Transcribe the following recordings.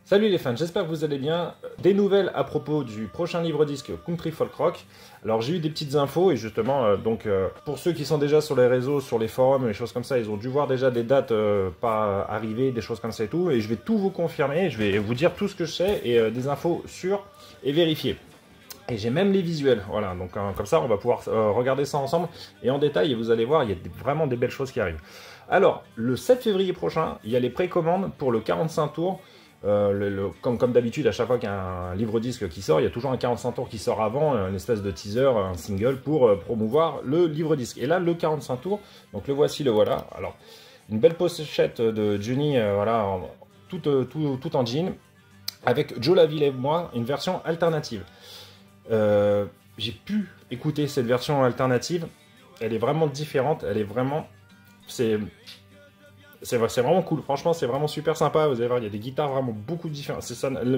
Salut les fans, j'espère que vous allez bien. Des nouvelles à propos du prochain livre-disque Country Folk Rock. Alors j'ai eu des petites infos et justement, pour ceux qui sont déjà sur les réseaux, sur les forums, les choses comme ça, ils ont dû voir déjà des dates pas arriver, des choses comme ça et tout. Et je vais tout vous confirmer, je vais vous dire tout ce que je sais et des infos sûres et vérifiées. Et j'ai même les visuels, voilà, donc comme ça on va pouvoir regarder ça ensemble et en détail et vous allez voir, il y a vraiment des belles choses qui arrivent. Alors, le 7 février prochain, il y a les précommandes pour le 45 tours. Comme d'habitude, à chaque fois qu'il y a un livre-disque qui sort, il y a toujours un 45 tours qui sort avant, une espèce de teaser, un single pour promouvoir le livre-disque. Et là, le 45 tours, donc le voici, le voilà. Alors, une belle pochette de Johnny, voilà, tout en jean, avec Joe Laville et moi, une version alternative. J'ai pu écouter cette version alternative, elle est vraiment différente, elle est vraiment... C'est vraiment cool, franchement c'est vraiment super sympa, vous allez voir, il y a des guitares vraiment beaucoup différentes,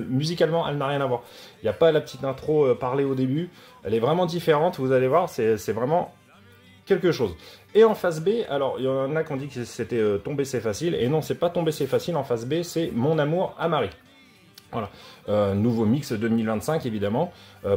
musicalement elle n'a rien à voir, il n'y a pas la petite intro parlée au début, elle est vraiment différente, vous allez voir, c'est vraiment quelque chose. Et en face B, alors il y en a qui ont dit que c'était Tomber c'est facile, et non c'est pas Tomber c'est facile, en face B c'est Mon amour à Marie. Voilà, nouveau mix 2025 évidemment.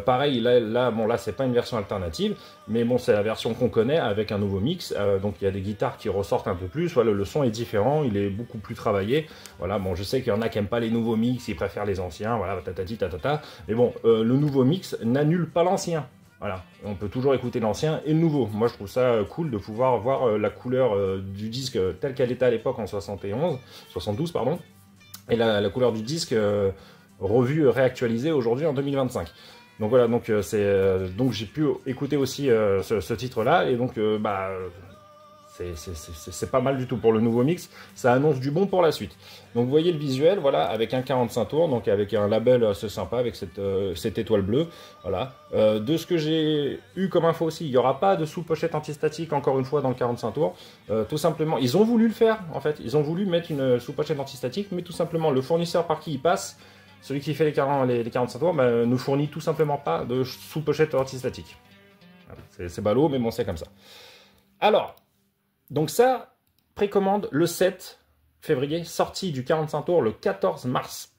Pareil, là c'est pas une version alternative, mais bon c'est la version qu'on connaît avec un nouveau mix. Donc il y a des guitares qui ressortent un peu plus. Voilà, le son est différent, il est beaucoup plus travaillé. Voilà, bon je sais qu'il y en a qui aiment pas les nouveaux mix, ils préfèrent les anciens. Voilà, tatati tatata. Mais bon, le nouveau mix n'annule pas l'ancien. Voilà, on peut toujours écouter l'ancien et le nouveau. Moi je trouve ça cool de pouvoir voir la couleur du disque telle qu'elle était à l'époque en 72 pardon. Et la couleur du disque revue, réactualisée aujourd'hui en 2025. Donc voilà, donc j'ai pu écouter aussi ce titre-là, et donc c'est pas mal du tout pour le nouveau mix, ça annonce du bon pour la suite. Donc vous voyez le visuel, voilà, avec un 45 tours, donc avec un label assez sympa, avec cette étoile bleue, voilà. De ce que j'ai eu comme info aussi, il n'y aura pas de sous-pochette antistatique, encore une fois, dans le 45 tours. Tout simplement, ils ont voulu le faire, en fait, ils ont voulu mettre une sous-pochette antistatique, mais tout simplement, le fournisseur par qui il passe, celui qui fait les 45 tours, ne fournit tout simplement pas de sous-pochette antistatique. Voilà, c'est ballot, mais bon, c'est comme ça. Alors, donc ça, précommande le 7 février, sortie du 45 tours le 14 mars.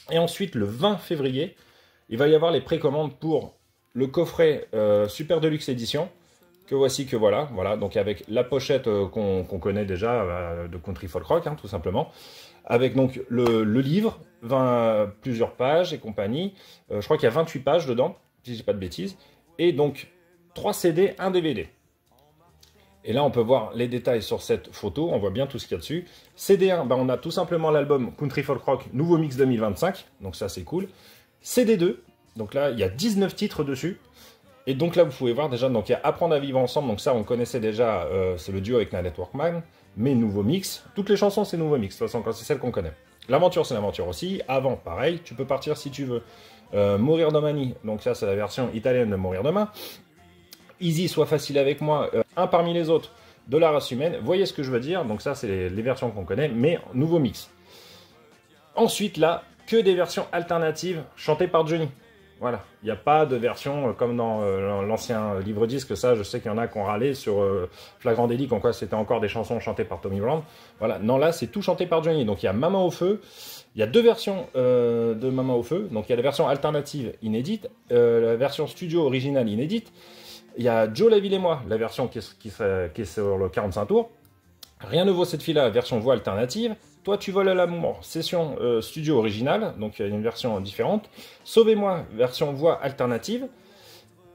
Et ensuite, le 20 février, il va y avoir les précommandes pour le coffret Super Deluxe Edition, que voici, que voilà, donc avec la pochette qu'on connaît déjà de Country Folk Rock, hein, tout simplement, avec donc le livre, plusieurs pages et compagnie, je crois qu'il y a 28 pages dedans, si je dis pas de bêtises, et donc 3 CD, 1 DVD. Et là, on peut voir les détails sur cette photo, on voit bien tout ce qu'il y a dessus. CD1, on a tout simplement l'album Country Folk Rock, nouveau mix 2025, donc ça c'est cool. CD2, donc là, il y a 19 titres dessus. Et donc là, vous pouvez voir déjà, donc il y a Apprendre à vivre ensemble, donc ça on connaissait déjà, c'est le duo avec Nanette Workman, mais nouveau mix. Toutes les chansons c'est nouveau mix, de toute façon, c'est celle qu'on connaît. L'aventure c'est l'aventure aussi, avant pareil, tu peux partir si tu veux. Mourir domani, donc ça c'est la version italienne de Mourir demain. Easy, Sois facile avec moi, un parmi les autres de la race humaine. Voyez ce que je veux dire, donc ça c'est les versions qu'on connaît, mais nouveau mix. Ensuite là, que des versions alternatives chantées par Johnny. Voilà, il n'y a pas de version comme dans l'ancien livre-disque, ça je sais qu'il y en a qui ont râlé sur Flagrant Délit, en quoi c'était encore des chansons chantées par Tommy Brown. Voilà, non là c'est tout chanté par Johnny, donc il y a Maman au feu, il y a deux versions de Maman au feu, donc il y a la version alternative inédite, la version studio originale inédite, il y a Joe Laville et moi, la version qui est sur le 45 tours, Rien ne vaut cette fille-là, version voix alternative. Toi, tu voles à l'amour, session studio originale, donc il y a une version différente. Sauvez-moi, version voix alternative.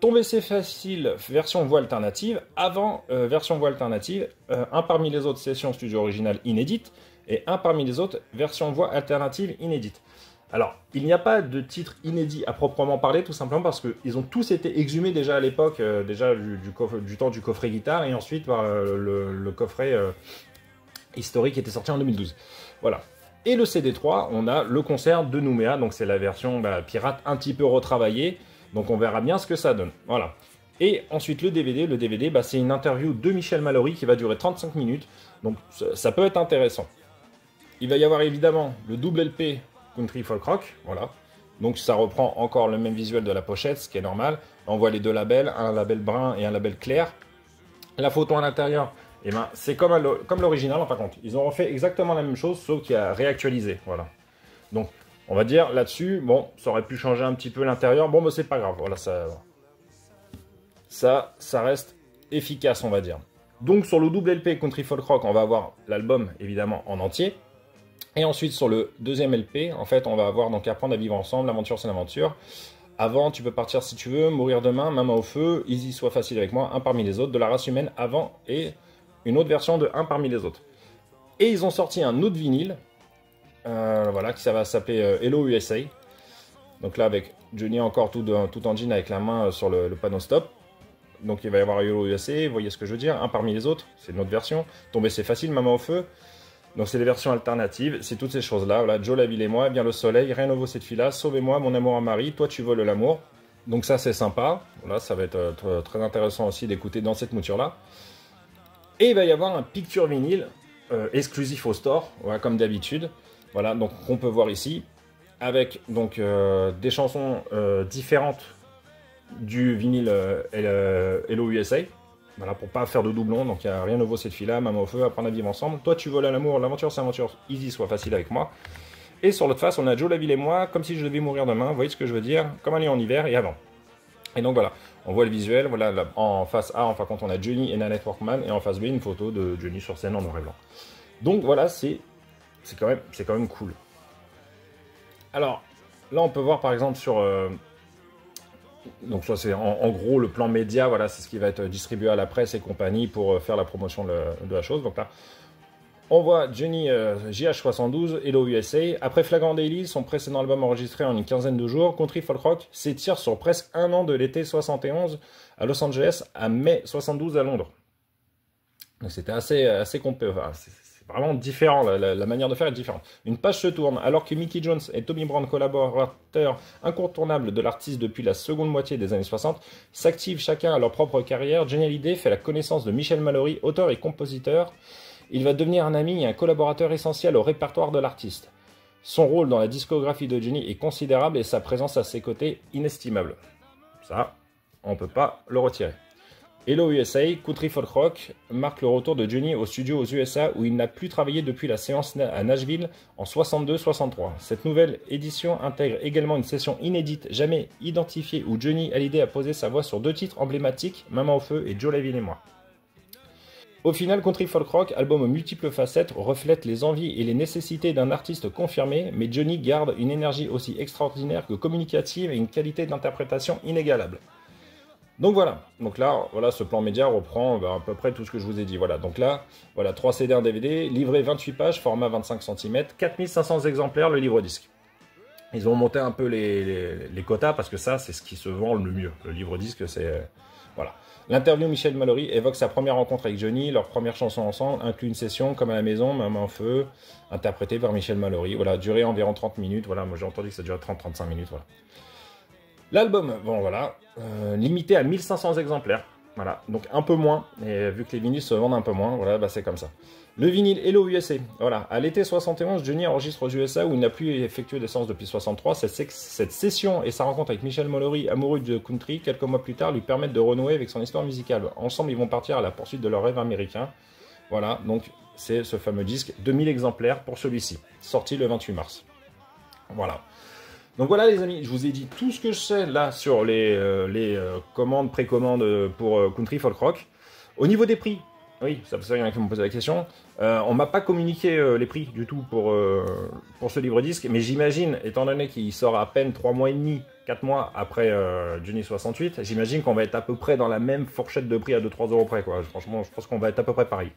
Tomber c'est facile, version voix alternative. Avant, version voix alternative. Un parmi les autres, session studio originale inédite. Et un parmi les autres, version voix alternative inédite. Alors, il n'y a pas de titre inédit à proprement parler, tout simplement parce qu'ils ont tous été exhumés déjà à l'époque, déjà du temps du coffret guitare, et ensuite par le coffret historique qui était sorti en 2012. Voilà. Et le CD3, on a le concert de Nouméa, donc c'est la version pirate un petit peu retravaillée, donc on verra bien ce que ça donne. Voilà. Et ensuite le DVD, c'est une interview de Michel Mallory qui va durer 35 minutes, donc ça peut être intéressant. Il va y avoir évidemment le double LP Country Folk Rock, voilà. Donc ça reprend encore le même visuel de la pochette, ce qui est normal. On voit les deux labels, un label brun et un label clair. La photo à l'intérieur, eh ben, c'est comme l'original, par contre. Ils ont refait exactement la même chose, sauf qu'il a réactualisé, voilà. Donc On va dire là-dessus, bon, ça aurait pu changer un petit peu l'intérieur. Bon, mais c'est pas grave. Voilà, ça reste efficace, on va dire. Donc sur le double LP Country Folk Rock, on va avoir l'album évidemment en entier. Et ensuite sur le deuxième LP, en fait, on va avoir donc Apprendre à vivre ensemble, l'aventure c'est l'aventure. Avant, tu peux partir si tu veux, mourir demain, main au feu, easy, sois facile avec moi, un parmi les autres, de la race humaine avant et une autre version de un parmi les autres. Et ils ont sorti un autre vinyle, voilà, qui ça va s'appeler Hello USA. Donc là avec Johnny encore tout en jean avec la main sur le panneau stop. Donc il va y avoir Hello USA, vous voyez ce que je veux dire, un parmi les autres, c'est une autre version. Tomber c'est facile, maman au feu. Donc c'est des versions alternatives, c'est toutes ces choses-là. Voilà, Joe la ville et moi, bien le soleil, rien ne vaut cette fille-là, sauvez-moi, mon amour à Marie, toi tu voles l'amour. Donc ça c'est sympa, voilà, ça va être très intéressant aussi d'écouter dans cette mouture-là. Et il va y avoir un picture vinyle exclusif au store, voilà, comme d'habitude. Voilà, donc on peut voir ici, avec donc des chansons différentes du vinyle Hello USA. Voilà, pour pas faire de doublons, donc il n'y a rien de vaut cette fille-là, maman au feu, apprendre à vivre ensemble. Toi tu voles à l'amour, l'aventure c'est aventure, easy, sois facile avec moi. Et sur l'autre face, on a Joe la ville et moi, comme si je devais mourir demain, vous voyez ce que je veux dire, comme aller en hiver et avant. Et donc voilà, on voit le visuel, voilà, là, en face A, en fin de compte, on a Johnny et Nanette Workman, et en face B, une photo de Johnny sur scène en noir et blanc. Donc voilà, c'est quand même cool. Alors, là on peut voir par exemple sur... donc ça c'est en gros le plan média, voilà, c'est ce qui va être distribué à la presse et compagnie pour faire la promotion de la chose. Donc là, on voit Johnny JH72, Hello USA. Après Flagrant Daily, son précédent album enregistré en une quinzaine de jours, Country Folk Rock s'étire sur presque un an de l'été 71 à Los Angeles à mai 72 à Londres. Donc c'était assez complet, enfin, c'est vraiment différent, la manière de faire est différente. Une page se tourne, alors que Mickey Jones et Tommy Brown, collaborateurs incontournables de l'artiste depuis la seconde moitié des années 60, s'activent chacun à leur propre carrière. Johnny Hallyday fait la connaissance de Michel Mallory, auteur et compositeur. Il va devenir un ami et un collaborateur essentiel au répertoire de l'artiste. Son rôle dans la discographie de Johnny est considérable et sa présence à ses côtés inestimable. Ça, on ne peut pas le retirer. Hello USA, Country Folk Rock marque le retour de Johnny au studio aux USA où il n'a plus travaillé depuis la séance à Nashville en 62-63. Cette nouvelle édition intègre également une session inédite jamais identifiée où Johnny Hallyday a posé sa voix sur deux titres emblématiques, Maman au feu et Joe la ville et moi. Au final, Country Folk Rock, album aux multiples facettes, reflète les envies et les nécessités d'un artiste confirmé, mais Johnny garde une énergie aussi extraordinaire que communicative et une qualité d'interprétation inégalable. Donc voilà, voilà, ce plan média reprend à peu près tout ce que je vous ai dit. Voilà, donc là, voilà, 3 CD, 1 DVD, livré 28 pages, format 25 cm, 4500 exemplaires le livre disque. Ils ont monté un peu les quotas parce que ça, c'est ce qui se vend le mieux. Le livre disque, c'est... voilà. L'interview Michel Mallory évoque sa première rencontre avec Johnny, leur première chanson ensemble, inclut une session comme à la maison, Maman en feu, interprétée par Michel Mallory. Voilà, durée environ 30 minutes. Voilà, moi j'ai entendu que ça durait 30-35 minutes. Voilà. L'album, bon voilà, limité à 1500 exemplaires. Voilà, donc un peu moins, et vu que les vinyles se vendent un peu moins, voilà, bah c'est comme ça. Le vinyle Hello USA, voilà, à l'été 71, Johnny enregistre aux USA où il n'a plus effectué de séance depuis 63. Cette session et sa rencontre avec Michel Mallory, amoureux de country, quelques mois plus tard, lui permettent de renouer avec son histoire musicale. Ensemble, ils vont partir à la poursuite de leur rêve américain. Voilà, donc c'est ce fameux disque, 2000 exemplaires pour celui-ci, sorti le 28 mars. Voilà. Donc voilà les amis, je vous ai dit tout ce que je sais là sur les commandes, précommandes pour Country Folk Rock. Au niveau des prix, oui, ça il y en a qui m'ont posé la question, on m'a pas communiqué les prix du tout pour ce livre-disque, mais j'imagine, étant donné qu'il sort à peine 3 mois et demi, 4 mois après Johnny 68, j'imagine qu'on va être à peu près dans la même fourchette de prix à 2-3 euros près, quoi. Franchement, je pense qu'on va être à peu près pareil.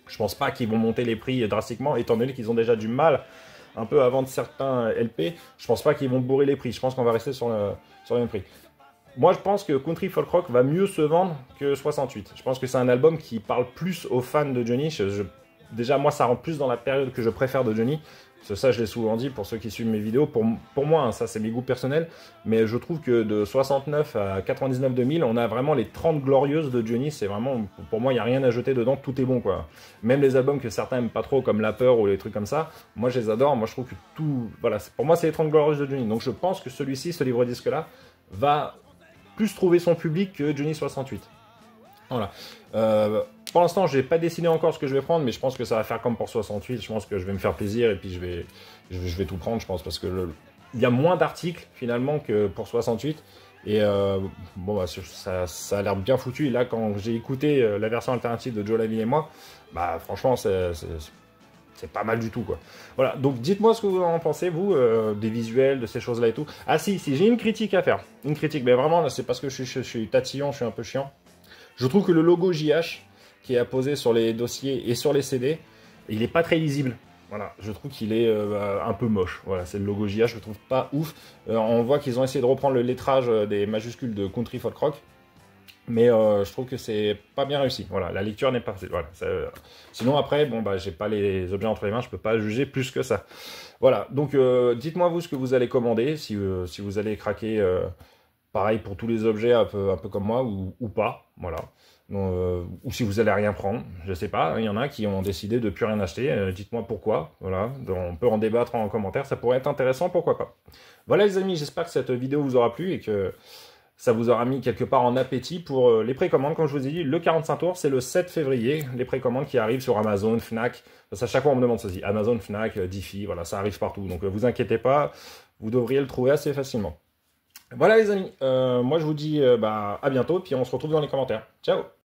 Je pense pas qu'ils vont monter les prix drastiquement, étant donné qu'ils ont déjà du mal un peu à vendre certains LP, je pense pas qu'ils vont bourrer les prix. Je pense qu'on va rester sur le même prix. Moi, je pense que Country Folk Rock va mieux se vendre que 68. Je pense que c'est un album qui parle plus aux fans de Johnny. Déjà, moi, ça rentre plus dans la période que je préfère de Johnny. Ça, je l'ai souvent dit pour ceux qui suivent mes vidéos. Pour moi, hein, ça, c'est mes goûts personnels. Mais je trouve que de 69 à 99-2000, on a vraiment les 30 glorieuses de Johnny. C'est vraiment, pour moi, il n'y a rien à jeter dedans. Tout est bon, quoi. Même les albums que certains n'aiment pas trop, comme La Peur ou les trucs comme ça, moi, je les adore. Moi, je trouve que tout... Voilà, pour moi, c'est les 30 glorieuses de Johnny. Donc, je pense que celui-ci, ce livre-disque-là, va plus trouver son public que Johnny 68. Voilà. pour l'instant, je n'ai pas décidé encore ce que je vais prendre, mais je pense que ça va faire comme pour 68. Je pense que je vais me faire plaisir et puis je vais tout prendre, je pense, parce que il y a moins d'articles finalement que pour 68. Et bon, bah, ça a l'air bien foutu. Et là, quand j'ai écouté la version alternative de Joe Laville et moi, bah franchement, c'est pas mal du tout, quoi. Voilà, donc dites-moi ce que vous en pensez, vous, des visuels, de ces choses-là et tout. Ah si, j'ai une critique à faire. Une critique, mais vraiment, là, c'est parce que je suis tatillon, je suis un peu chiant. Je trouve que le logo JH, qui est apposé sur les dossiers et sur les CD, il est pas très lisible. Voilà, je trouve qu'il est un peu moche. Voilà, c'est le logo JH, je le trouve pas ouf. On voit qu'ils ont essayé de reprendre le lettrage des majuscules de Country Folk Rock. Mais je trouve que c'est pas bien réussi. Voilà, la lecture n'est pas... Voilà, sinon après, bon bah j'ai pas les objets entre les mains, je peux pas juger plus que ça. Voilà, donc dites-moi vous ce que vous allez commander, si vous allez craquer pareil pour tous les objets un peu comme moi ou pas. Voilà. Ou si vous allez rien prendre, je sais pas, il y en a qui ont décidé de plus rien acheter, dites-moi pourquoi, voilà, on peut en débattre en commentaire, ça pourrait être intéressant, pourquoi pas. Voilà les amis, j'espère que cette vidéo vous aura plu et que ça vous aura mis quelque part en appétit pour les précommandes. Comme je vous ai dit, le 45 tours, c'est le 7 février. Les précommandes qui arrivent sur Amazon, Fnac. À chaque fois, on me demande ceci. Amazon, Fnac, Diffie, voilà, ça arrive partout. Donc, vous inquiétez pas, vous devriez le trouver assez facilement. Voilà les amis, moi je vous dis à bientôt, puis on se retrouve dans les commentaires. Ciao!